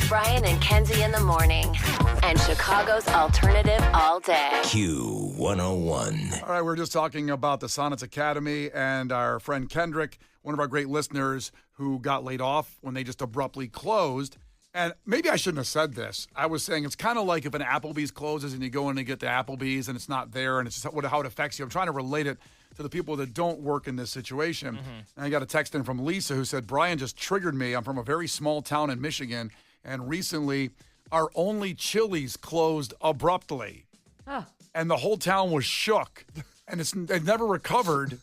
Brian and Kenzie in the morning. And Chicago's alternative all day. Q101. All right, we're just talking about the Sonnets Academy and our friend Kendrick, one of our great listeners who got laid off when they just abruptly closed. And maybe I shouldn't have said this. I was saying it's kind of like if an Applebee's closes and you go in and get the Applebee's and it's not there and it's just how it affects you. I'm trying to relate it to the people that don't work in this situation. And I got a text in from Lisa who said, Brian just triggered me. I'm from a very small town in Michigan, and recently our only Chili's closed abruptly. And the whole town was shook. And it never recovered.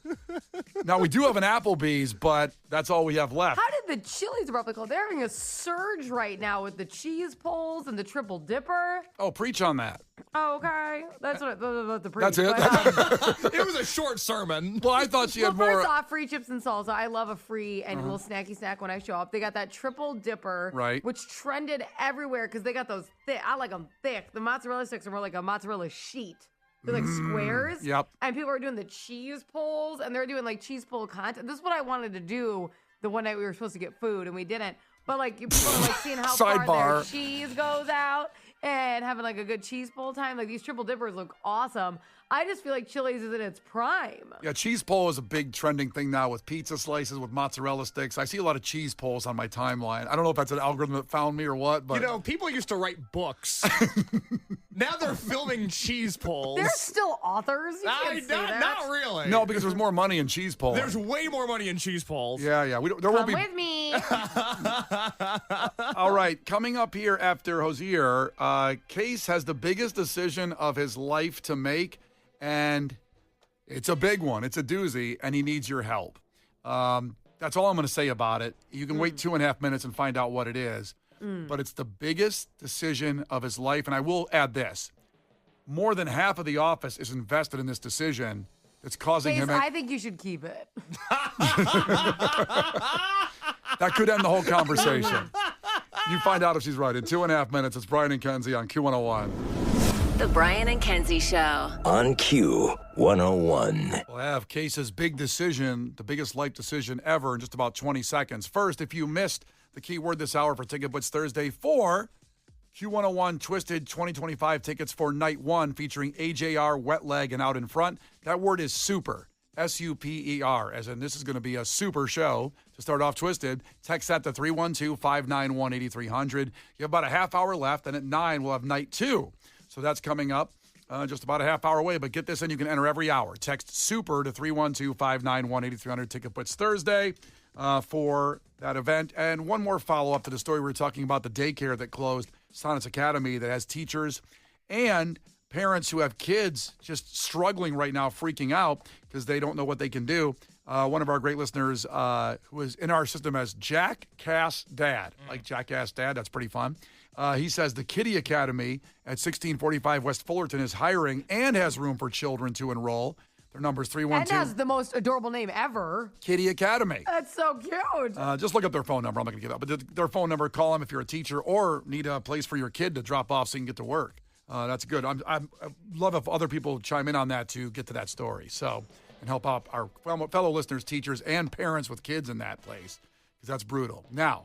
Now, we do have an Applebee's, but that's all we have left. How did the Chili's abruptly close? They're having a surge right now with the cheese pulls and the triple dipper. Oh, preach on that. Oh, okay. That's what the preach. That's it? But, It was a short sermon. Well, I thought she had more. First off, free chips and salsa. I love a free and little snacky snack when I show up. They got that triple dipper, Right. which trended everywhere because they got those thick. I like them thick. The mozzarella sticks are more like a mozzarella sheet. They're like squares. Yep. And people are doing the cheese pulls, and they're doing like cheese pull content. This is what I wanted to do the one night we were supposed to get food, and we didn't. But like people are like seeing how far their Sidebar. cheese goes out and having like a good cheese pull time. Like these triple dippers look awesome. I just feel like Chili's is in its prime. Yeah, cheese pull is a big trending thing now with pizza slices, with mozzarella sticks. I see a lot of cheese pulls on my timeline. I don't know if that's an algorithm that found me or what, but... You know, people used to write books. Now they're filming cheese pulls. They're still authors. You can't say that. Not really. No, because there's more money in cheese pull. There's way more money in cheese pulls. Yeah. There won't Come be... with me. All right, coming up here after Hosier, Case has the biggest decision of his life to make, and it's a big one. It's a doozy, and he needs your help. That's all I'm going to say about it. You can wait 2.5 minutes and find out what it is, but it's the biggest decision of his life, and I will add this. More than half of the office is invested in this decision. It's causing Case, him... I think you should keep it. That could end the whole conversation. You find out if she's right. In 2.5 minutes, it's Brian and Kenzie on Q101. The Brian and Kenzie Show. On Q101. We'll have Case's big decision, the biggest life decision ever, in just about 20 seconds. First, if you missed the key word this hour for Ticket Blitz Thursday, for Q101 Twisted 2025 tickets for Night 1 featuring AJR, Wet Leg, and Out in Front. That word is super. S-U-P-E-R, as in this is going to be a super show to start off Twisted. Text that to 312-591-8300. You have about a half hour left, and at 9, we'll have Night 2. So that's coming up just about a half hour away. But get this in, you can enter every hour. Text SUPER to 312-591-8300. Ticket Blitz Thursday for that event. And one more follow-up to the story we were talking about, the daycare that closed, Sonnets Academy, that has teachers and parents who have kids just struggling right now, freaking out because they don't know what they can do. One of our great listeners who is in our system as Jackass Dad, like Jackass Dad, that's pretty fun. He says the Kiddie Academy at 1645 West Fullerton is hiring and has room for children to enroll. Their number is 312. And has the most adorable name ever. Kiddie Academy. That's so cute. Just look up their phone number. I'm not going to give it up. But their phone number, call them if you're a teacher or need a place for your kid to drop off so you can get to work. That's good. I love if other people chime in on that to get to that story. So, and help out our fellow listeners, teachers, and parents with kids in that place, because that's brutal. Now,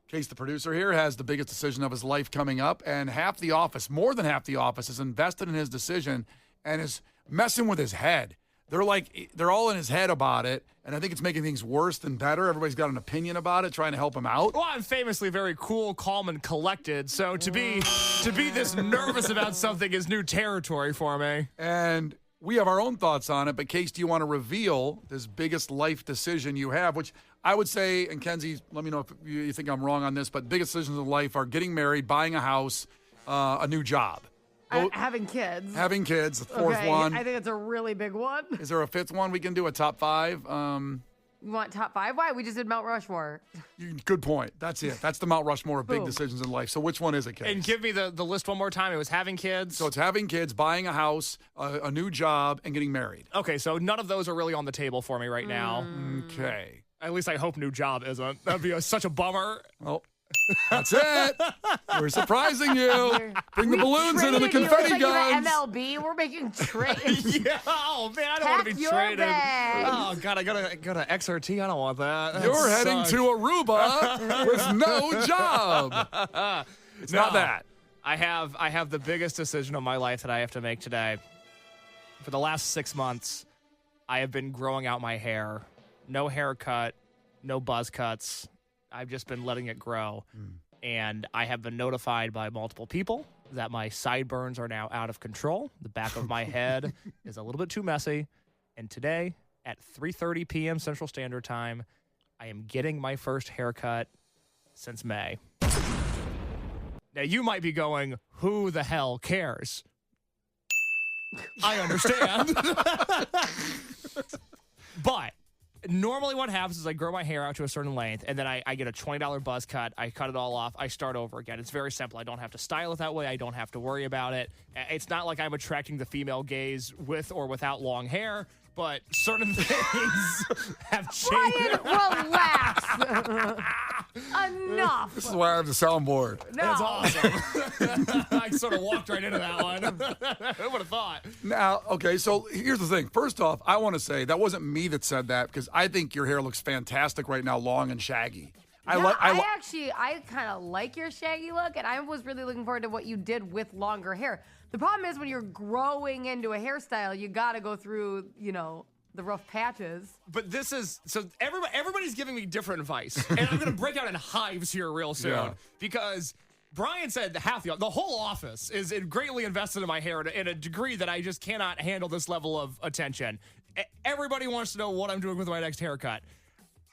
Case, the producer here, has the biggest decision of his life coming up, and half the office, more than half the office, is invested in his decision and is messing with his head. They're all in his head about it, and I think it's making things worse than better. Everybody's got an opinion about it, trying to help him out. Well, I'm famously very cool, calm, and collected, so to be this nervous about something is new territory for me. And we have our own thoughts on it, but Case, do you want to reveal this biggest life decision you have, which I would say, and Kenzie, let me know if you think I'm wrong on this, but biggest decisions in life are getting married, buying a house, a new job. Having kids. Having kids, the fourth Okay, one. I think it's a really big one. Is there a fifth one we can do, a top 5? You want top 5? Why? We just did Mount Rushmore. Good point. That's it. That's the Mount Rushmore of big Boom. decisions in life. So which one is it, Case? And give me the list one more time. It was having kids. So it's having kids, buying a house, a new job, and getting married. Okay, so none of those are really on the table for me right now. Okay. At least I hope new job isn't. That'd be such a bummer. Well, That's it. We're surprising you. Bring the balloons in and the confetti like guns. MLB, we're making trades. Yeah. Oh man, I don't want to Pack be your traded. bags. Oh god, I gotta go to XRT. I don't want that. That You're heading sucks. to Aruba with no job. It's not that. I have the biggest decision of my life that I have to make today. For the last 6 months, I have been growing out my hair. No haircut, no buzz cuts. I've just been letting it grow. And I have been notified by multiple people that my sideburns are now out of control. The back of my head is a little bit too messy. And today, at 3:30 p.m. Central Standard Time, I am getting my first haircut since May. Now, you might be going, who the hell cares? I understand. But normally what happens is I grow my hair out to a certain length, and then I get a $20 buzz cut. I cut it all off. I start over again. It's very simple. I don't have to style it that way. I don't have to worry about it. It's not like I'm attracting the female gaze with or without long hair, but certain things have changed. Brian, relax. Enough. This is why I have the soundboard. No. That's awesome. I sort of walked right into that one. Who would have thought? Now, okay, so here's the thing. First off, I want to say that wasn't me that said that because I think your hair looks fantastic right now, long and shaggy. I kind of like your shaggy look, and I was really looking forward to what you did with longer hair. The problem is when you're growing into a hairstyle, you got to go through, the rough patches. But this is so everybody's giving me different advice, and I'm going to break out in hives here real soon because Brian said the whole office is greatly invested in my hair in a degree that I just cannot handle this level of attention. Everybody wants to know what I'm doing with my next haircut.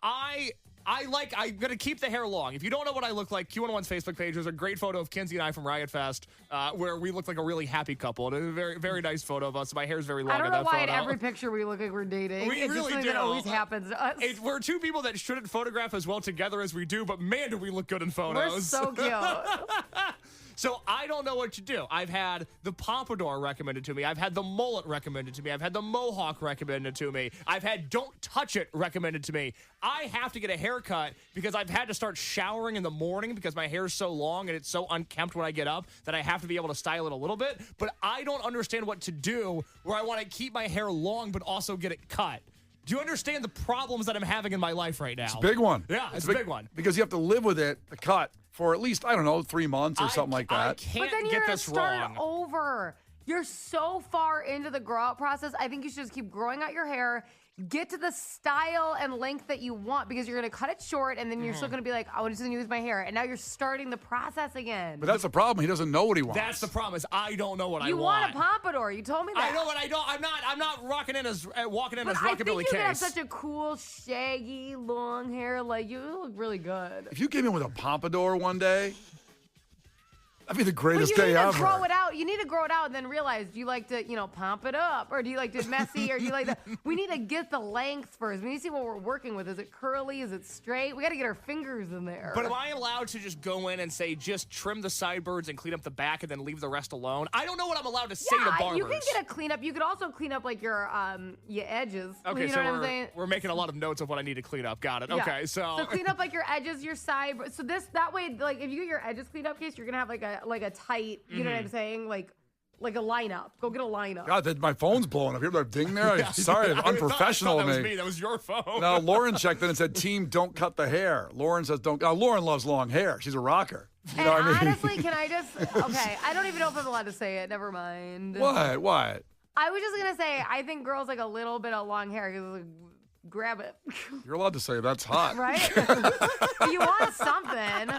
I'm going to keep the hair long. If you don't know what I look like, Q101's Facebook page, there's a great photo of Kenzie and I from Riot Fest where we look like a really happy couple. And it's a very, very nice photo of us. My hair's very long. I don't know why photo. in every picture we look like we're dating. We it's really just do. That always happens to us. We're two people that shouldn't photograph as well together as we do, but man, do we look good in photos. We're so cute. So I don't know what to do. I've had the pompadour recommended to me. I've had the mullet recommended to me. I've had the mohawk recommended to me. I've had don't touch it recommended to me. I have to get a haircut because I've had to start showering in the morning because my hair is so long and it's so unkempt when I get up that I have to be able to style it a little bit. But I don't understand what to do where I want to keep my hair long but also get it cut. Do you understand the problems that I'm having in my life right now? It's a big one. Yeah, it's a big one. Because you have to live with it, the cut, for at least, 3 months or something like that. I can't but then get you're this gonna start wrong. over. You're so far into the grow out process. I think you should just keep growing out your hair. Get to the style and length that you want because you're going to cut it short and then you're still going to be like, I want to use my hair. And now you're starting the process again. But that's the problem. He doesn't know what he wants. That's the problem is I don't know what I You want a pompadour. You told me that. I know what I don't. I'm not walking in as But rockabilly I think you case. can have such a cool, shaggy, long hair. Like, you look really good. If you came in with a pompadour one day, that'd be the But greatest you day need to ever. grow it out. You need to grow it out and then realize, do you like to, pump it up? Or do you like to messy? Or do you like to... We need to get the length first. We need to see what we're working with. Is it curly? Is it straight? We got to get our fingers in there. But am I allowed to just go in and say, just trim the sideburns and clean up the back and then leave the rest alone? I don't know what I'm allowed to say to barbers. You can get a cleanup. You could also clean up like your edges. Okay, you know so what I'm saying? we're making a lot of notes of what I need to clean up. Got it. Yeah. Okay, so clean up like your edges, your side. So that way, like if you get your edges cleaned up, case you're gonna have like a tight. You know what I'm saying? Like a lineup. Go get a lineup. God, my phone's blowing up. Hear that ding there? Sorry, it's unprofessional I thought of that me. was me. That was your phone. Now, Lauren checked in and said, team, don't cut the hair. Lauren says, don't. Lauren loves long hair. She's a rocker. You know what I mean? Honestly, can I just... Okay, I don't even know if I'm allowed to say it. Never mind. What? I was just going to say, I think girls like a little bit of long hair. Like, grab it. You're allowed to say that's hot. Right? You want something.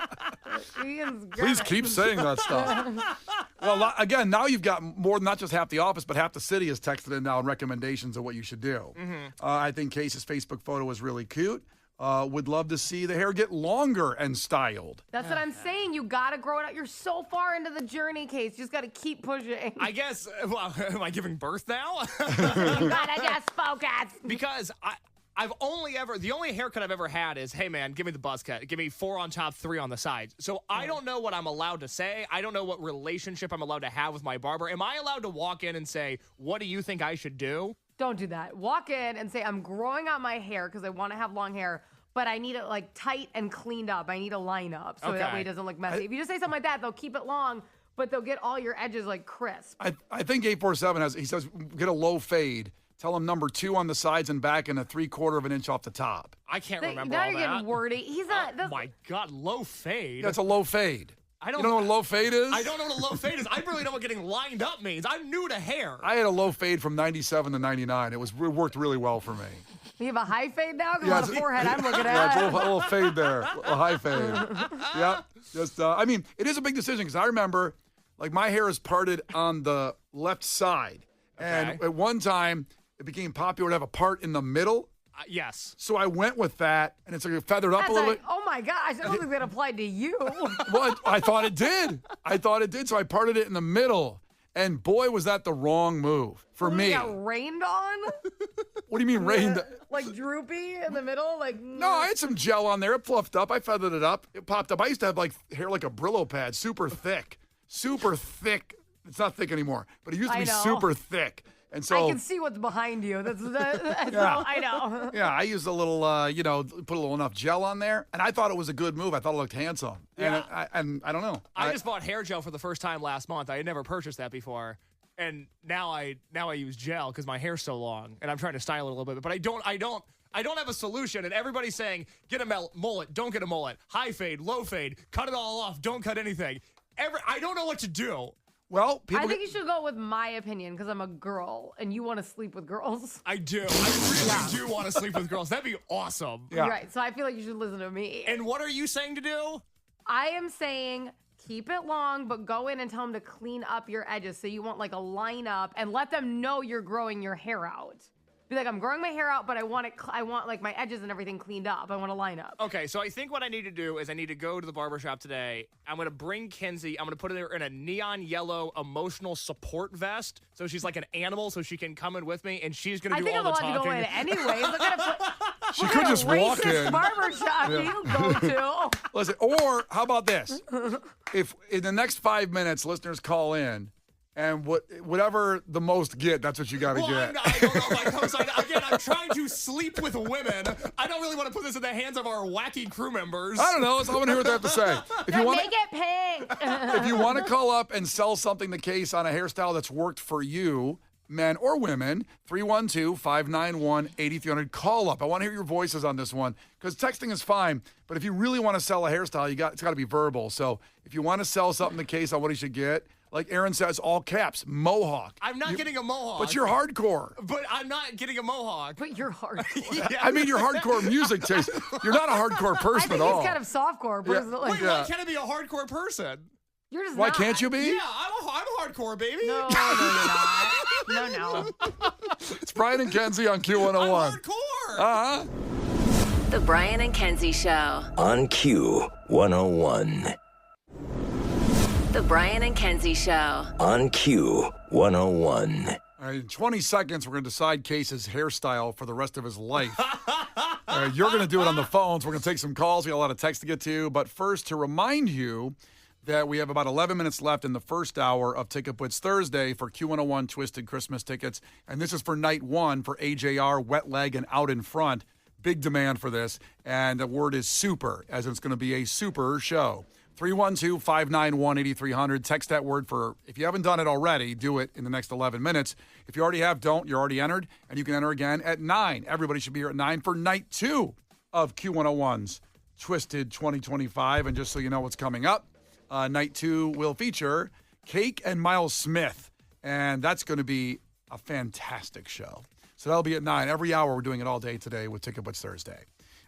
You can grab Please it. keep saying that stuff. Well, again, now you've got more than not just half the office, but half the city has texted in now in recommendations of what you should do. I think Case's Facebook photo is really cute. Would love to see the hair get longer and styled. That's what I'm saying. You got to grow it out. You're so far into the journey, Case. You just got to keep pushing. I guess, well, am I giving birth now? You got to just focus. Because the only haircut I've ever had is, hey man, give me the buzz cut. Give me 4 on top, 3 on the sides. So I don't know what I'm allowed to say. I don't know what relationship I'm allowed to have with my barber. Am I allowed to walk in and say, what do you think I should do? Don't do that. Walk in and say, I'm growing out my hair because I want to have long hair. but I need it like tight and cleaned up. I need a line up so that way it doesn't look messy. If you just say something like that, they'll keep it long, but they'll get all your edges like crisp. I think 847 he says, get a low fade. Tell him number 2 on the sides and back and a 3/4 of an inch off the top. I can't remember now all you're that. getting wordy. He's not. Oh my God, low fade. That's a low fade. I don't You know what a low fade is? I don't know what a low fade is. I barely know what getting lined up means. I'm new to hair. I had a low fade from 97 to 99. It worked really well for me. You have a high fade now? Because Yeah, on the forehead I'm looking Yeah, it's at. a little fade there, a high fade. Yeah, just I mean, it is a big decision because I remember, like, my hair is parted on the left side, and at one time it became popular to have a part in the middle. Yes. So I went with that, and it's like feathered up That's a little like, bit. oh my gosh, I don't think that applied to you. Well, I thought it did. So I parted it in the middle, and boy, was that the wrong move for me. You got rained on? What do you mean rained? Like droopy in the middle? Like No, I had some gel on there. It fluffed up. I feathered it up. It popped up. I used to have like hair like a Brillo pad, super thick. Super thick. It's not thick anymore, but it used to be super thick. And so I can see what's behind you. That's Yeah. all I know. yeah, I used a little, put a little enough gel on there, and I thought it was a good move. I thought it looked handsome. Yeah. And I don't know. I just bought hair gel for the first time last month. I had never purchased that before. And now I use gel because my hair's so long, and I'm trying to style it a little bit. But I don't have a solution. And everybody's saying, get a mullet, don't get a mullet, high fade, low fade, cut it all off, don't cut anything. I don't know what to do. Well, people I think you should go with my opinion because I'm a girl and you want to sleep with girls. I do. I really do want to sleep with girls. That'd be awesome. Yeah. Right. So I feel like you should listen to me. And what are you saying to do? I am saying keep it long, but go in and tell them to clean up your edges. So you want like a line up and let them know you're growing your hair out. Be like, I'm growing my hair out, but I want like my edges and everything cleaned up. I want to line up. Okay, so I think what I need to do is I need to go to the barbershop today. I'm going to bring Kenzie. I'm going to put her in a neon yellow emotional support vest. So she's like an animal, so she can come in with me, and she's going to do all the talking. I think I'm allowed to go in anyways. Look at She could just walk in. Barbershop you go to. Listen, or how about this? If in the next 5 minutes, listeners call in, and whatever the most get, that's what you got to get. I don't know my cosign. Again, I'm trying to sleep with women. I don't really want to put this in the hands of our wacky crew members. I don't know. So I want to hear what they have to say. If you want Make it pink. if you want to call up and sell something the case on a hairstyle that's worked for you, men or women, 312-591-8300. Call up. I want to hear your voices on this one because texting is fine. But if you really want to sell a hairstyle, it's got to be verbal. So if you want to sell something the case on what you should get, like Aaron says, all caps, mohawk. I'm not getting a mohawk. But you're hardcore. But I'm not getting a mohawk. But you're hardcore. Yeah. I mean, your hardcore music taste. You're not a hardcore I person think at all. he's kind of softcore, personally. Wait, why can't I be a hardcore person? You're just Why not. can't you be? Yeah, I'm a hardcore, baby. No, you're not. No. It's Brian and Kenzie on I'm Q101. hardcore. Uh-huh. The Brian and Kenzie Show. On Q101. The Brian and Kenzie Show. On Q101. All right, in 20 seconds, we're going to decide Case's hairstyle for the rest of his life. You're going to do it on the phones. We're going to take some calls. We got a lot of texts to get to. But first, to remind you that we have about 11 minutes left in the first hour of Ticket Blitz Thursday for Q101 Twisted Christmas tickets. And this is for night one for AJR, Wet Leg, and Out in Front. Big demand for this. And the word is super, as it's going to be a super show. 312-591-8300. Text that word for, if you haven't done it already, do it in the next 11 minutes. If you already have, don't. You're already entered, and you can enter again at 9. Everybody should be here at 9 for night 2 of Q101's Twisted 2025. And just so you know what's coming up, night 2 will feature Cake and Miles Smith, and that's going to be a fantastic show. So that'll be at 9. Every hour, we're doing it all day today with Ticket Blitz Thursday.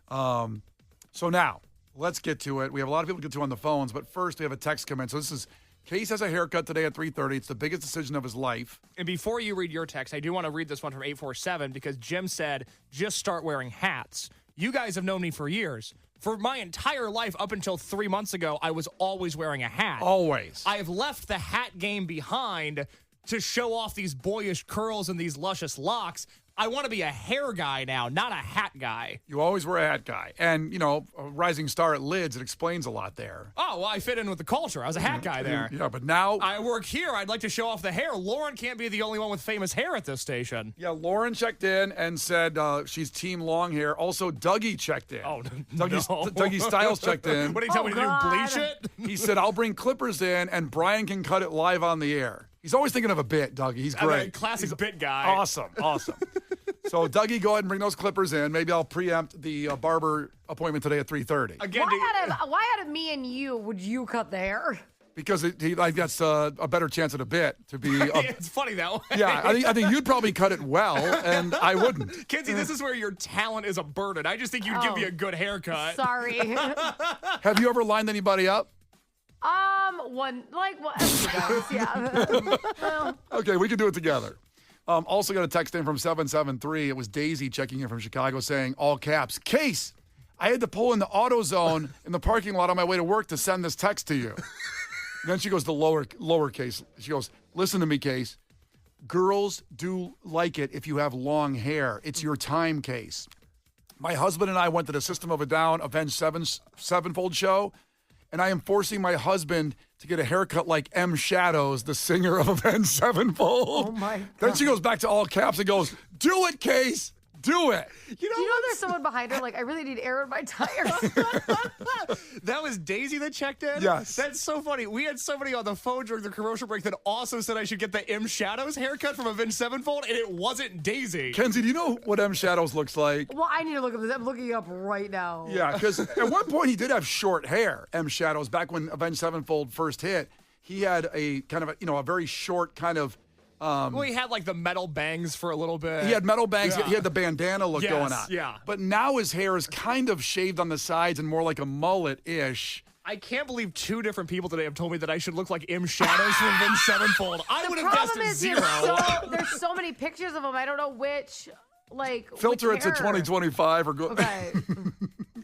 So now, let's get to it. We have a lot of people to get to on the phones, but first we have a text come in. So this is, Case has a haircut today at 3:30. It's the biggest decision of his life. And before you read your text, I do want to read this one from 847 because Jim said, just start wearing hats. You guys have known me for years. For my entire life up until 3 months ago, I was always wearing a hat. Always. I have left the hat game behind to show off these boyish curls and these luscious locks. I want to be a hair guy now, not a hat guy. You always were a hat guy. And, a rising star at Lids, it explains a lot there. Oh, well, I fit in with the culture. I was a hat guy there. Yeah, but now... I work here. I'd like to show off the hair. Lauren can't be the only one with famous hair at this station. Yeah, Lauren checked in and said she's team long hair. Also, Dougie checked in. Oh, Dougie Styles checked in. What did he tell me to do, bleach it? He said, I'll bring clippers in and Brian can cut it live on the air. He's always thinking of a bit, Dougie. He's great. Okay, classic bit guy. Awesome. So, Dougie, go ahead and bring those clippers in. Maybe I'll preempt the barber appointment today at 3:30. Again, Why out of me and you would you cut the hair? Because that's a better chance at a bit to be. It's funny that way. Yeah, I think you'd probably cut it well, and I wouldn't. Kenzie, this is where your talent is a burden. I just think you'd give me a good haircut. Sorry. Have you ever lined anybody up? Yeah. Okay, we can do it together. Also got a text in from 773. It was Daisy checking in from Chicago saying, all caps, Case, I had to pull in the AutoZone in the parking lot on my way to work to send this text to you. Then she goes to lowercase. She goes, listen to me, Case. Girls do like it if you have long hair. It's your time, Case. My husband and I went to the System of a Down Avenged Sevenfold show, and I am forcing my husband to get a haircut like M. Shadows, the singer of Avenged Sevenfold. Oh, my God. Then she goes back to all caps and goes, do it, Case. Do it. You know there's someone behind her, like, I really need air in my tires. That was Daisy that checked in? Yes. That's so funny. We had somebody on the phone during the commercial break that also said I should get the M. Shadows haircut from Avenged Sevenfold, and it wasn't Daisy. Kenzie, do you know what M. Shadows looks like? Well, I need to look up this. I'm looking it up right now. Yeah, because at one point he did have short hair, M. Shadows, back when Avenged Sevenfold first hit. He had a kind of a very short kind of... well, he had like the metal bangs for a little bit. He had metal bangs. Yeah. He had the bandana look going on. Yeah. But now his hair is kind of shaved on the sides and more like a mullet-ish. I can't believe two different people today have told me that I should look like M. Shadows from Avenged Sevenfold. I would have guessed Problem is, zero. there's so many pictures of him. I don't know which, Filter which it to hair. 2025 or go. Okay.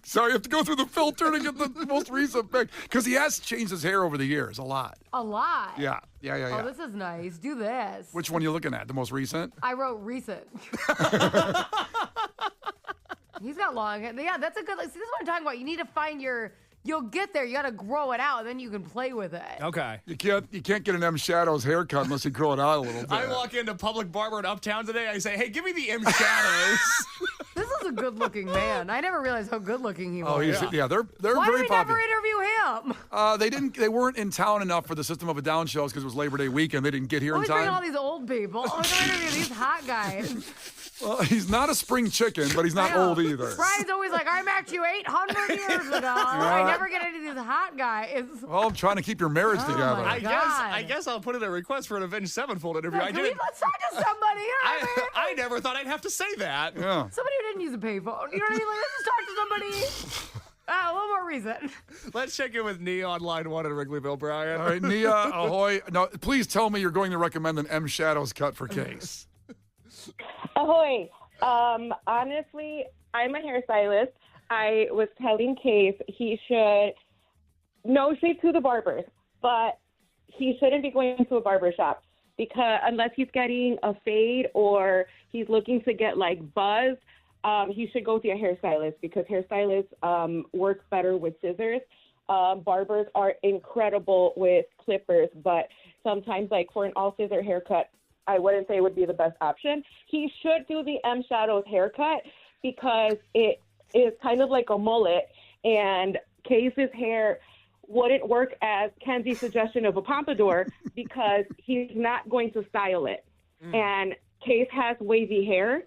Sorry, you have to go through the filter to get the most recent pic. Because he has changed his hair over the years a lot. A lot. Yeah. Oh, this is nice. Do this. Which one are you looking at? The most recent? I wrote recent. He's got long hair. Yeah, that's a good. See, this is what I'm talking about. You need to find your. You'll get there. You got to grow it out, and then you can play with it. Okay. You can't get an M. Shadows haircut unless you grow it out a little bit. I walk into Public Barber in Uptown today. I say, hey, give me the M. Shadows. This is a good-looking man. I never realized how good-looking he was. Oh, they're Why very did we popular. never interview him? They weren't in town enough for the System of a Down shows because it was Labor Day weekend. They didn't get here in Always bring all time. these old people. Oh, don't interview these hot guys. Well, he's not a spring chicken, but he's not I know. old either. Brian's always like, I met you 800 years ago. I never get any of these hot guys. Well, I'm trying to keep your marriage together. my God. I guess I'll put in a request for an Avenged Sevenfold interview. Let's talk to somebody. You know what I mean? I never thought I'd have to say that. Yeah. Somebody who didn't use a payphone. You know what I mean? Like, let's just talk to somebody. A little more reason. Let's check in with Nia on line 1 at Wrigleyville, Brian. All right, Nia, ahoy. No, please tell me you're going to recommend an M. Shadows cut for Case. Ahoy. Honestly, I'm a hairstylist. I was telling Case he should, no shade to the barbers, but he shouldn't be going to a barber shop because unless he's getting a fade or he's looking to get like buzz, he should go to a hairstylist because hairstylists work better with scissors. Barbers are incredible with clippers, but sometimes like for an all scissor haircut, I wouldn't say it would be the best option. He should do the M. Shadows haircut because it is kind of like a mullet, and Case's hair wouldn't work as Kenzie's suggestion of a pompadour because he's not going to style it. And Case has wavy hair,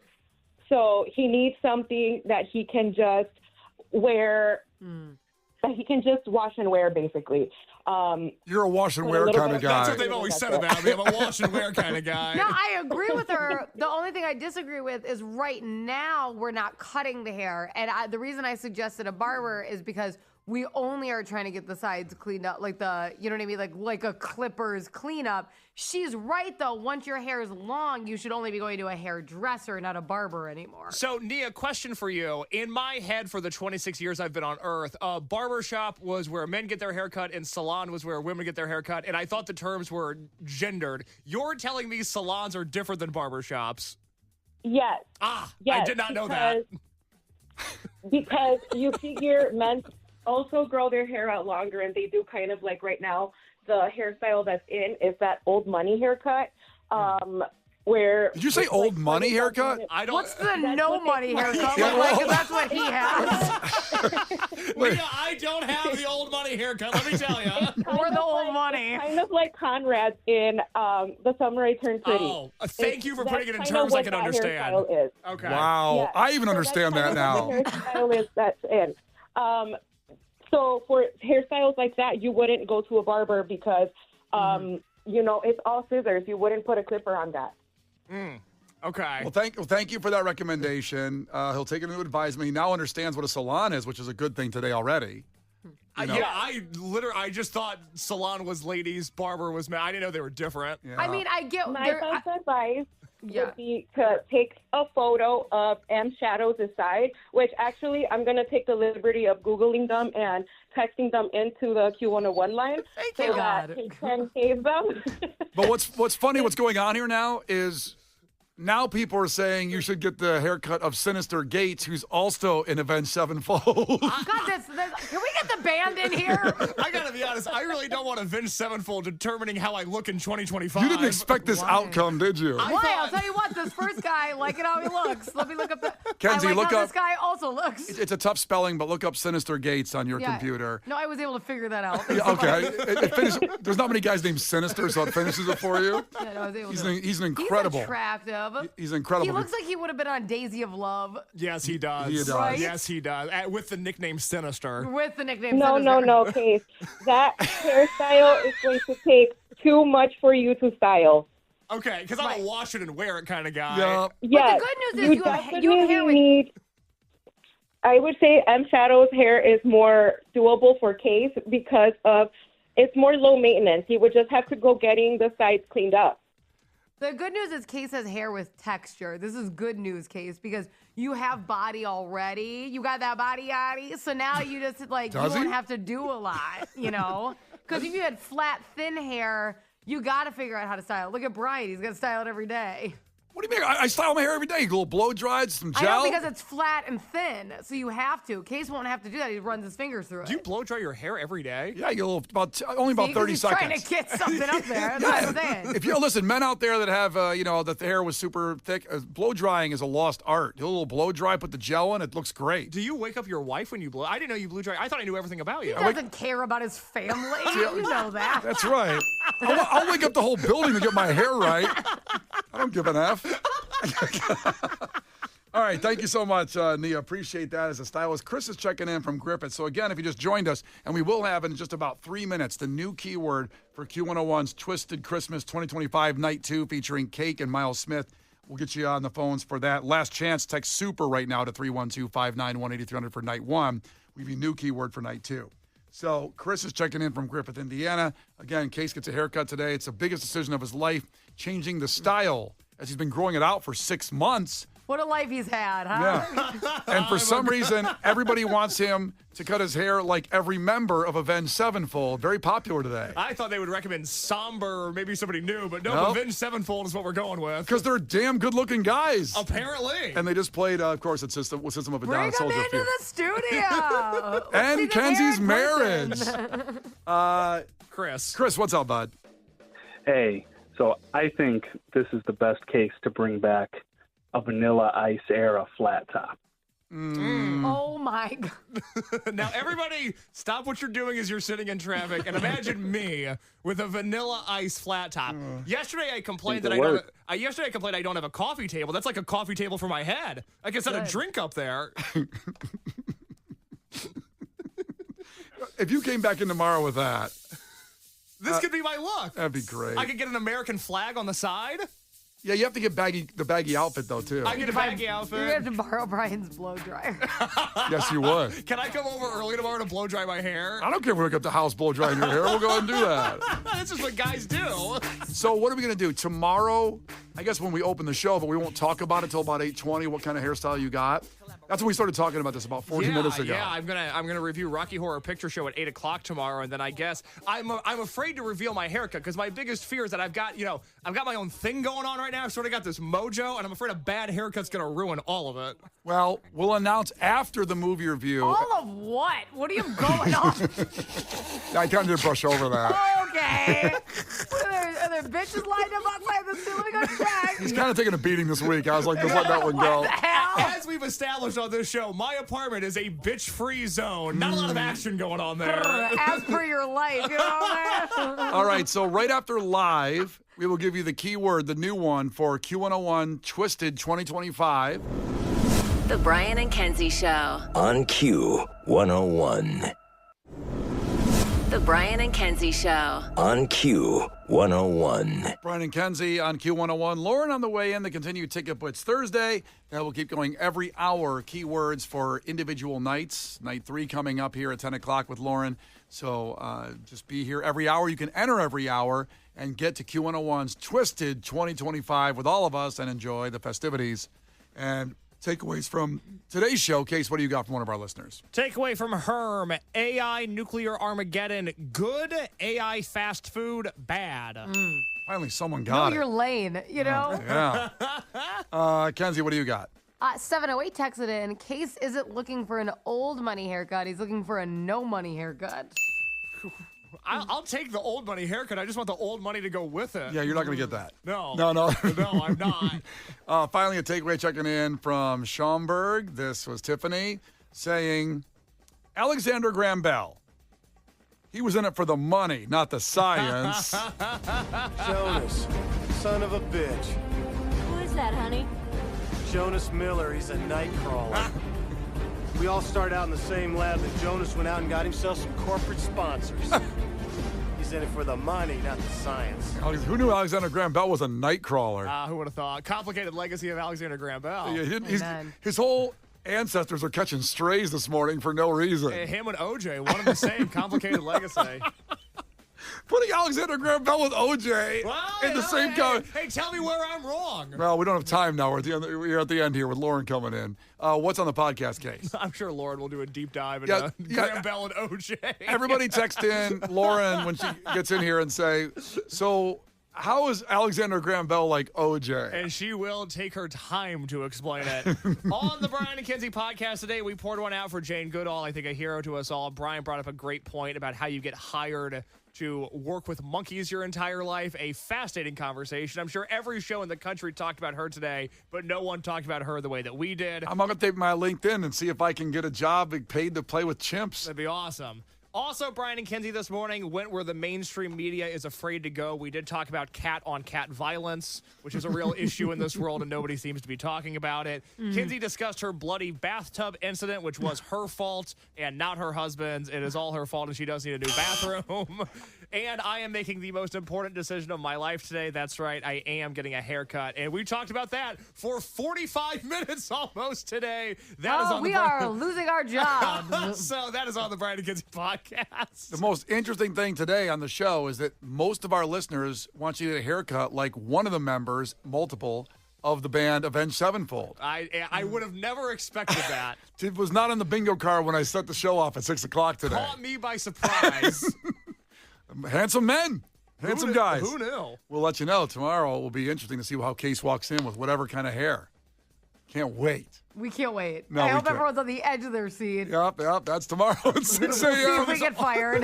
so he needs something that he can just wear, that he can just wash and wear, basically. You're a wash and wear kind of guy. That's what they've always said about me. I'm a wash and wear kind of guy. No, I agree with her. The only thing I disagree with is right now we're not cutting the hair. And the reason I suggested a barber is because we only are trying to get the sides cleaned up, like you know what I mean? Like a clippers cleanup. She's right, though. Once your hair is long, you should only be going to a hairdresser, not a barber anymore. So, Nia, question for you. In my head, for the 26 years I've been on Earth, barbershop was where men get their haircut and salon was where women get their haircut, and I thought the terms were gendered. You're telling me salons are different than barbershops. Yes. I Yes, did not know that. Because you figure men also grow their hair out longer, and they do kind of like right now, the hairstyle that's in is that old money haircut. Where Did you say old money haircut? I don't. What's the no money haircut Yeah, look like? 'Cause well- that's what he has. Leah, I don't have the old money haircut. Let me tell you. Or the old money. Kind of like Conrad's in The Summer I Turned Pretty. Oh, thank you for putting it in That's terms kind I of can what that understand. hairstyle is. Okay. Wow. Yeah. I even So understand that's that kind now. of what the hairstyle is that's in. So for hairstyles like that, you wouldn't go to a barber because, it's all scissors. You wouldn't put a clipper on that. Okay. Well, thank you for that recommendation. He'll take it into advisement. He now understands what a salon is, which is a good thing today already. You know? Yeah, I just thought salon was ladies, barber was men. I didn't know they were different. Yeah. I mean, I get My best advice Yeah. would be to take a photo of M Shadows aside, which actually I'm going to take the liberty of Googling them and texting them into the Q101 line so that God. he can save them. But what's funny, what's going on here now is now people are saying you should get the haircut of Sinister Gates, who's also in Avenged Sevenfold. God, can we get the band in here? I gotta be honest, I really don't want Avenged Sevenfold determining how I look in 2025. You didn't expect this outcome, did you? Why? I'll tell you what, this first guy, I like it how he looks. Let me look up the. Kenzie, I like look how up- this guy also looks. It's a tough spelling, but look up Sinister Gates on your Yeah. computer. No, I was able to figure that out. Yeah, okay. There's not many guys named Sinister, so it finishes it for you. Yeah, no, I was able He's to. an incredible. He's attractive. He's incredible. He looks like he would have been on Daisy of Love Yes, he does. He does. Right? Yes, he does. With the nickname Sinister. with the nickname. No, Sinister. Case. That hairstyle is going to take too much for you to style. Okay, because I'm a wash it and wear it kind of guy. Yeah. Yes, good news is you have hair definitely with- need. I would say M Shadow's hair is more doable for Case because of it's more low maintenance. He would just have to go getting the sides cleaned up. The good news is Case has hair with texture. This is good news, Case, because you have body already. You got that body, so now you just like Does you he? don't have to do a lot, Because if you had flat, thin hair, you got to figure out how to style it. Look at Brian; he's gonna style it every day. What do you mean? I style my hair every day. A little blow dried, some I gel. know because it's flat and thin, so you have to. Case won't have to do that. He runs his fingers through it. Do you blow dry your hair every day? Yeah, you only about See, 'cause 30 he's seconds. trying to get something up there. That's what I'm saying. If you listen, men out there that have, that the hair was super thick, blow drying is a lost art. Do a little blow dry, put the gel in, it looks great. Do you wake up your wife when you blow? I didn't know you blew dry. I thought I knew everything about you. He doesn't care about his family. You know that. That's right. I'll wake up the whole building to get my hair right. I don't give an F. All right, thank you so much, Nia. Appreciate that as a stylist. Chris is checking in from Griffith. So again, if you just joined us, and we will have in just about 3 minutes the new keyword for Q101's Twisted Christmas 2025 Night 2 featuring Cake and Miles Smith. We'll get you on the phones for that. Last chance, text SUPER right now to 312-591-8300 for Night 1. We have a new keyword for Night 2. So Chris is checking in from Griffith, Indiana. Again, Case gets a haircut today. It's the biggest decision of his life, changing the style as he's been growing it out for 6 months. What a life he's had, huh? Yeah. And for some reason, everybody wants him to cut his hair like every member of Avenged Sevenfold. Very popular today. I thought they would recommend somber or maybe somebody new, but no, Nope. Avenged Sevenfold is what we're going with. Because they're damn good-looking guys. Apparently. And they just played, of course, it's System of a Bring Down him Soldier into Feud. the studio. Let's see And this Kenzie's hair in person. marriage. Chris, what's up, bud? Hey, so I think this is the best case to bring back a Vanilla Ice era flat top. Oh my God. Now, everybody, stop what you're doing as you're sitting in traffic and imagine me with a Vanilla Ice flat top. Yesterday, I complained that I don't. Yesterday, I complained I don't have a coffee table. That's like a coffee table for my head. I can set a drink up there. If you came back in tomorrow with that, This could be my look. that'd be great. I could get an American flag on the side. Yeah, you have to get the baggy outfit, though, too. I get a baggy You're gonna outfit. have to borrow Brian's blow dryer. Yes, you would. Can I come over early tomorrow to blow dry my hair? I don't care if we look at the house blow drying your hair. We'll go ahead and do that. That's just what guys do. So what are we going to do tomorrow? I guess when we open the show, but we won't talk about it until about 8:20. What kind of hairstyle you got? That's when we started talking about this about 40 minutes ago. Yeah, I'm gonna review Rocky Horror Picture Show at 8:00 tomorrow, and then I guess I'm afraid to reveal my haircut because my biggest fear is that I've got my own thing going on right now. I've sort of got this mojo, and I'm afraid a bad haircut's gonna ruin all of it. Well, we'll announce after the movie review. All of what? What are you going on? I kind of did brush over that. Okay. Are there bitches lined up outside the store? Let me go check. He's kind of taking a beating this week. I was like, just let that one What go. the hell? As we've established on this show, my apartment is a bitch-free zone. Not a lot of action going on there. As per your life, you know, man. All right, so right after live, we will give you the keyword, the new one for Q101 Twisted 2025. The Brian and Kenzie Show. On Q101. The Brian and Kenzie Show. On Q101. Brian and Kenzie on Q101. Lauren on the way in the continued Ticket Blitz Thursday. That will keep going every hour. Keywords for individual nights. Night 3 coming up here at 10 o'clock with Lauren. So just be here every hour. You can enter every hour and get to Q101's Twisted 2025 with all of us and enjoy the festivities. And takeaways from today's showcase. What do you got from one of our listeners? Takeaway from Herm: AI nuclear Armageddon, good. AI fast food, bad. Finally, someone Know got your it. lane, you know? Yeah. Kenzie, what do you got? 708 texted in. Case isn't looking for an old money haircut. He's looking for a no money haircut. I'll take the old money haircut. I just want the old money to go with it. Yeah, you're not going to get that. No. No. No, I'm not. Finally, a takeaway checking in from Schaumburg. This was Tiffany saying, Alexander Graham Bell. He was in it for the money, not the science. Jonas, son of a bitch. Who is that, honey? Jonas Miller, he's a night crawler. We all started out in the same lab, and Jonas went out and got himself some corporate sponsors. He's in it for the money, not the science. Who knew Alexander Graham Bell was a night crawler? Who would have thought? Complicated legacy of Alexander Graham Bell. Yeah, his whole ancestors are catching strays this morning for no reason. Him and OJ, one and the same. Complicated legacy. Putting Alexander Graham Bell with OJ in the same comment. Hey, tell me where I'm wrong. Well, we don't have time now. We're at the end here with Lauren coming in. What's on the podcast case? I'm sure Lauren will do a deep dive into Graham Bell and OJ. Everybody text in Lauren when she gets in here and say, so how is Alexander Graham Bell like OJ? And she will take her time to explain it. On the Brian and Kenzie podcast today, we poured one out for Jane Goodall, I think a hero to us all. Brian brought up a great point about how you get hired to work with monkeys your entire life. A fascinating conversation. I'm sure every show in the country talked about her today, but no one talked about her the way that we did. I'm going to take my LinkedIn and see if I can get a job paid to play with chimps. That'd be awesome. Also, Brian and Kenzie this morning went where the mainstream media is afraid to go. We did talk about cat-on-cat violence, which is a real issue in this world, and nobody seems to be talking about it. Kenzie discussed her bloody bathtub incident, which was her fault and not her husband's. It is all her fault, and she does need a new bathroom. And I am making the most important decision of my life today. That's right, I am getting a haircut. And we talked about that for 45 minutes almost today. We are losing our jobs. So that is on the Brian and Kenzie podcast. The most interesting thing today on the show is that most of our listeners want you to get a haircut like one of the members, multiple, of the band Avenged Sevenfold. I would have never expected that. It was not on the bingo card when I set the show off at 6 o'clock today. Caught me by surprise. Handsome men. Handsome guys. Who knew? We'll let you know. Tomorrow it will be interesting to see how Case walks in with whatever kind of hair. Can't wait. We can't wait. No, I we hope can't. everyone's on the edge of their seat. Yep, that's tomorrow at 6 See if we a.m. get fired.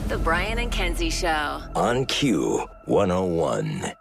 The Brian and Kenzie Show. On Q101.